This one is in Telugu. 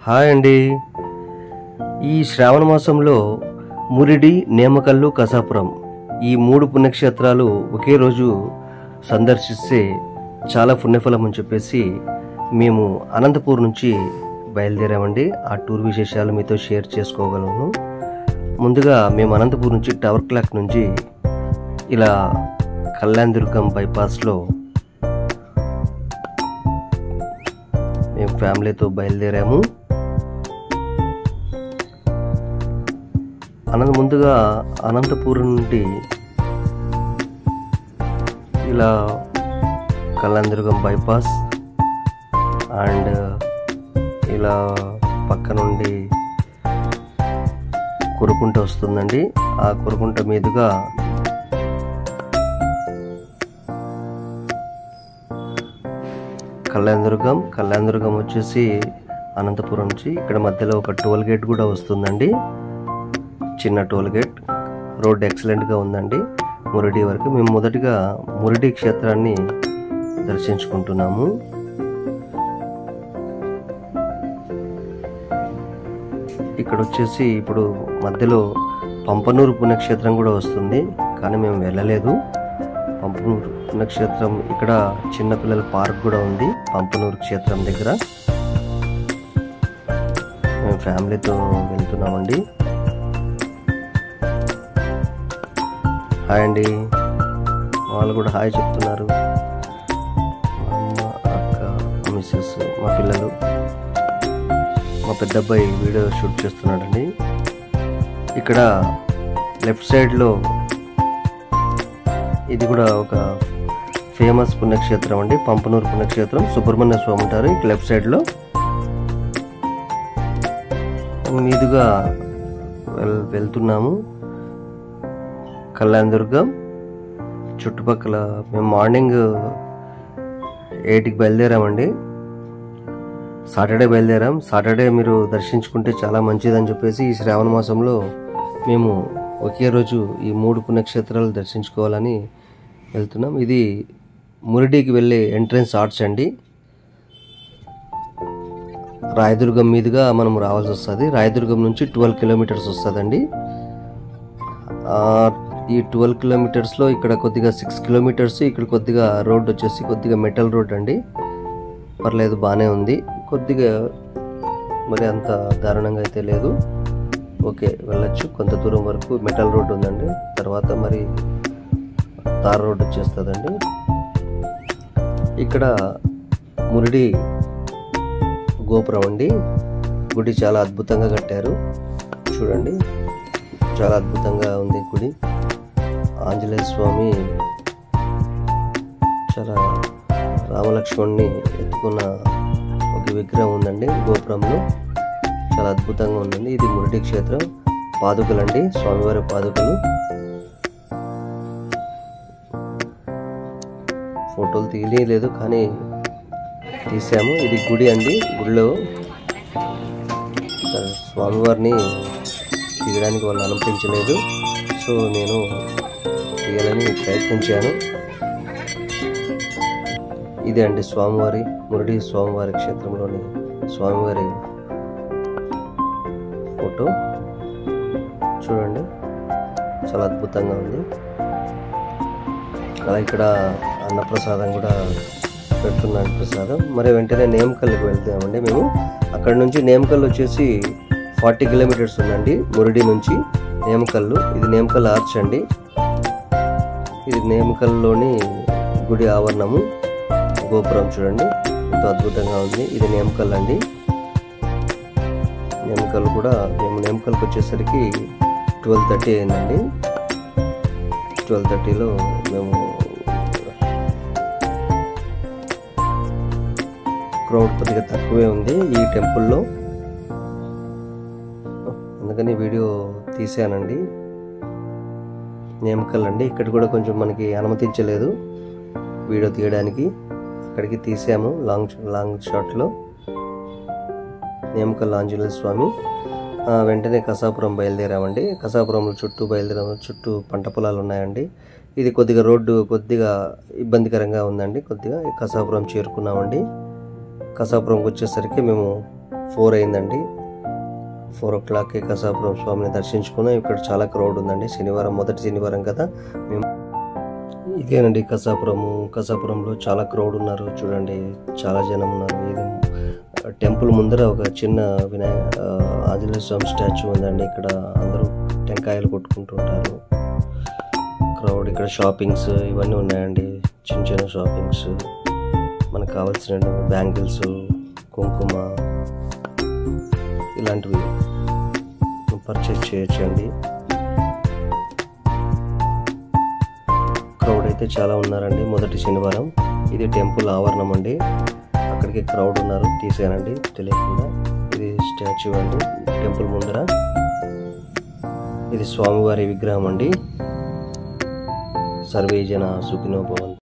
హాయ్ అండి. ఈ శ్రావణ మాసంలో మురిడి, నేమకల్లు, కసాపురం ఈ 3 పుణ్యక్షేత్రాలు ఒకే రోజు సందర్శిస్తే చాలా పుణ్యఫలం అని చెప్పేసి మేము అనంతపూర్ నుంచి బయలుదేరామండి. ఆ టూర్ విశేషాలు మీతో షేర్ చేసుకోగలను. ముందుగా మేము అనంతపూర్ నుంచి టవర్ క్లాక్ నుంచి ఇలా కళ్యాణదుర్గం బైపాస్లో మేము ఫ్యామిలీతో బయలుదేరాము. ముందుగా అనంతపురం నుండి ఇలా కళ్యాణదుర్గం బైపాస్ అండ్ ఇలా పక్క నుండి కురుకుంట వస్తుందండి. ఆ కురుకుంట మీదుగా కళ్యాణదుర్గం వచ్చేసి అనంతపురం నుంచి ఇక్కడ మధ్యలో ఒక టోల్ గేట్ కూడా వస్తుందండి. చిన్న టోల్ గేట్. రోడ్ ఎక్సలెంట్గా ఉందండి మురిడి వరకు. మేము మొదటిగా మురిడి క్షేత్రాన్ని దర్శించుకుంటున్నాము. ఇక్కడ వచ్చేసి ఇప్పుడు మధ్యలో పంపనూరు పుణ్యక్షేత్రం కూడా వస్తుంది, కానీ మేము వెళ్ళలేదు. పంపనూరు పుణ్యక్షేత్రం ఇక్కడ చిన్నపిల్లల పార్క్ కూడా ఉంది పంపనూరు క్షేత్రం దగ్గర. మేము ఫ్యామిలీతో వెళ్తున్నామండి. హాయ్ అండి, వాళ్ళు కూడా హాయ్ చెప్తున్నారు. మా అమ్మ, అక్క, మిస్సెస్, మా పిల్లలు, మా పెద్ద అబ్బాయి వీడియో షూట్ చేస్తున్నాడండి. ఇక్కడ లెఫ్ట్ సైడ్లో ఇది కూడా ఒక ఫేమస్ పుణ్యక్షేత్రం అండి, పంపనూరు పుణ్యక్షేత్రం. సుబ్రహ్మణ్య స్వామి ఉంటారు ఇక లెఫ్ట్ సైడ్లో. మీదుగా వెళ్తున్నాము కళ్యాణదుర్గం చుట్టుపక్కల. మేము మార్నింగ్ 8కి బయలుదేరామండి. సాటర్డే బయలుదేరాం. సాటర్డే మీరు దర్శించుకుంటే చాలా మంచిదని చెప్పేసి ఈ శ్రావణ మాసంలో మేము ఒకే రోజు ఈ 3 పుణ్యక్షేత్రాలు దర్శించుకోవాలని వెళ్తున్నాం. ఇది మురిడికి వెళ్ళే ఎంట్రన్స్ ఆర్చ్ అండి. రాయదుర్గం మీదుగా మనం రావాల్సి వస్తుంది. రాయదుర్గం నుంచి 12 కిలోమీటర్స్ వస్తుందండి. ఈ 12 కిలోమీటర్స్లో ఇక్కడ కొద్దిగా 6 కిలోమీటర్స్ ఇక్కడ కొద్దిగా రోడ్ వచ్చేసి కొద్దిగా మెటల్ రోడ్ అండి. పర్లేదు, బాగానే ఉంది. కొద్దిగా మరి అంత దారుణంగా అయితే లేదు. ఓకే, వెళ్ళొచ్చు. కొంత దూరం వరకు మెటల్ రోడ్ ఉందండి. తర్వాత మరి తార్ రోడ్ వచ్చేస్తుందండి. ఇక్కడ మురిడి గోపురం అండి. గుడి చాలా అద్భుతంగా కట్టారు. చూడండి, చాలా అద్భుతంగా ఉంది గుడి. ఆంజనేయ స్వామి చాలా రామలక్ష్మణ్ణి ఎత్తుకున్న ఒక విగ్రహం ఉందండి గోపురంలో. చాలా అద్భుతంగా ఉందండి. ఇది మురిడి క్షేత్రం. పాదుకలండి, స్వామివారి పాదుకలు. ఫోటోలు తీయలేదు కానీ తీసాము. ఇది గుడి అండి. గుడిలో స్వామివారిని తీయడానికి వాళ్ళు అనుమతించలేదు, సో నేను తీయాలని ప్రయత్నించాను. ఇదే అండి స్వామివారి మురిడి స్వామివారి క్షేత్రంలోని స్వామివారి ఫోటో. చూడండి, చాలా అద్భుతంగా ఉంది. అలా ఇక్కడ అన్నప్రసాదం కూడా పెడుతున్నాను, ప్రసాదం. మరి వెంటనే నేమకల్కి వెళ్తామండి మేము. అక్కడ నుంచి నేమకల్ వచ్చేసి 40 కిలోమీటర్స్ ఉందండి మురిడి నుంచి నేమకల్లు. ఇది నేమకల్ ఆర్చ్ అండి. ఇది నేమకల్లోని గుడి ఆవరణము. గోపురం చూడండి ఎంతో అద్భుతంగా ఉంది. ఇది నేమకల్ అండి. నేమకల్ కూడా మేము నేమకల్కి వచ్చేసరికి 12:30 అయిందండి. 12:30లో మేము క్రౌడ్ కొద్దిగా తక్కువే ఉంది ఈ టెంపుల్లో, అందుకని వీడియో తీసానండి. నేమకల్ అండి. ఇక్కడ కూడా కొంచెం మనకి అనుమతించలేదు వీడియో తీయడానికి. అక్కడికి తీసాము లాంగ్ షాట్లో. నేమకల్ ఆంజనేయ స్వామి. వెంటనే కసాపురం బయలుదేరామండి. కసాపురంలో చుట్టూ పంట పొలాలు ఉన్నాయండి. ఇది కొద్దిగా రోడ్డు కొద్దిగా ఇబ్బందికరంగా ఉందండి. కొద్దిగా కసాపురం చేరుకున్నామండి. కసాపురంకి వచ్చేసరికి మేము 4 అయిందండి. 4 o'clockకి కసాపురం స్వామిని దర్శించుకున్నాం. ఇక్కడ చాలా క్రౌడ్ ఉందండి. శనివారం, మొదటి శనివారం కదా. మేము ఇదేనండి కసాపురంలో చాలా క్రౌడ్ ఉన్నారు. చూడండి, చాలా జనం ఉన్నారు. ఇది టెంపుల్ ముందర ఒక చిన్న ఆంజనేయ స్వామి స్టాచ్యూ ఉందండి. ఇక్కడ అందరూ టెంకాయలు కొట్టుకుంటుంటారు. క్రౌడ్. ఇక్కడ షాపింగ్స్ ఇవన్నీ ఉన్నాయండి. చిన్న చిన్న షాపింగ్స్, మనకు కావాల్సిన బ్యాంగిల్స్, కుంకుమ ఇలాంటివి పర్చేస్ చేయొచ్చండి. క్రౌడ్ అయితే చాలా ఉన్నారండి. మొదటి శనివారం. ఇది టెంపుల్ ఆవరణం అండి. అక్కడికి క్రౌడ్ ఉన్నారు. తీసానండి తెలియకుండా. ఇది స్టాచ్యూ అండి టెంపుల్ ముందర. ఇది స్వామివారి విగ్రహం అండి. సర్వే జన సుఖినో భవంతు.